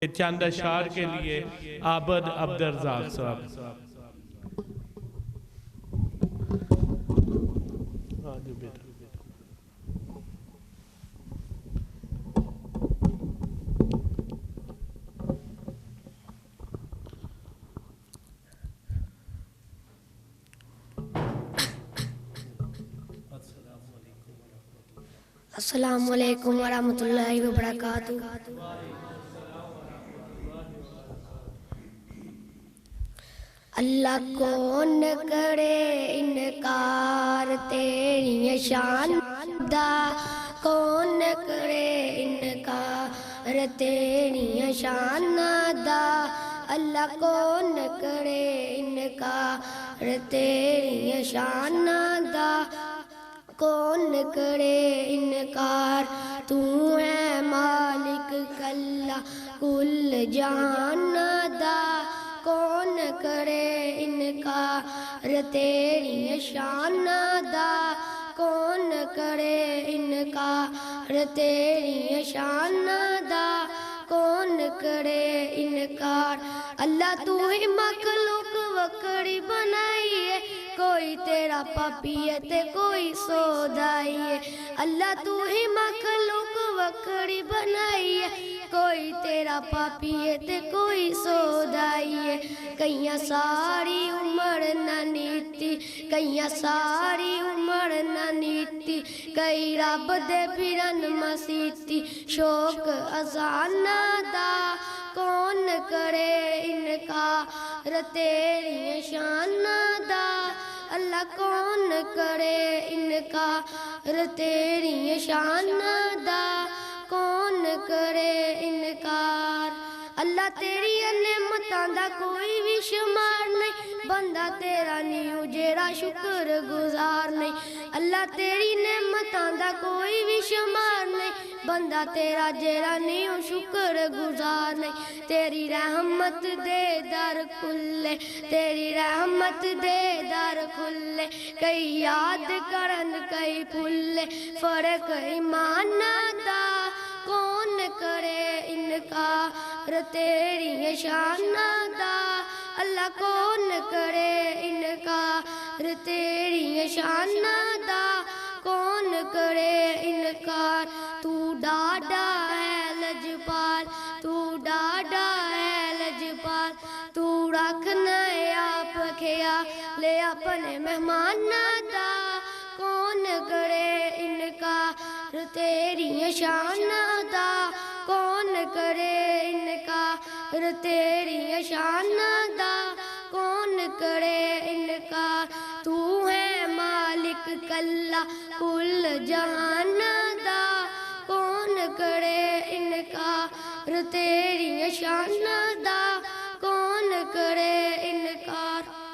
چند اشعار کے لیے عابد عبدالرزاق صاحب. السلام علیکم ورحمۃ اللہ وبرکاتہ. اللہ کون کرے انکار تیری شان دا، کون کرے انکار تیری شان دا. اللہ کون کرے انکار تیری شان دا، کون کرے انکار. تو ہے مالک کلا کل جہان دا، کون کرے انکار تیری شان دا. کون کرے انکار تیری شان دا، کون کرے انکار. اللہ تو ہی مخلوق وکڑی بنائی ہے، کوئی تیرا پاپی ہے تے کوئی سودائی ہے. اللہ تو ہی مخلوق وکڑی بنائی ہے، کوئی تیرا پاپی ہے تے کوئی سودائی ہے. کئیاں ساری عمر نہ نیتی، کئیاں ساری عمر نہ نیتی، کئی رب دے پھرن مسیتی. شوق اذان دا، کون کرے انکار تیری شان دا. اللہ کون کرے انکار تیری شان دا، کون کرے انکار. اللہ تیری نعمتاں دا کوئی بھی شمار نہیں، بندہ تیرا نہیں جیڑا شکر گزار نہیں. اللہ تیری نعمتاں دا کوئی بھی شمار نہیں، بندہ تیرا جیڑا نہیں شکر گزار نہیں. تیری رحمت دے در کھلے، تیری رحمت دے در کھلے، کئی یاد کرن کئی بھولے. فرق ایمان دا، کون کرے انکار تیری شان دا. اللہ کون کرے انکار تیری شان دا، کون کرے انکار. تو ڈاڈا ہے لجپال، تو ڈاڈا ہے لجپال. تو رکھنا ہے آپ خیال لے اپنے مہمان دا، کون کرے انکار تیری شان دا. کون کرے انکار تیری شان دا، کون کرے انکار. تو ہے مالک کلا کل جہان دا، کون کرے انکار تیری شان دا، کون کرے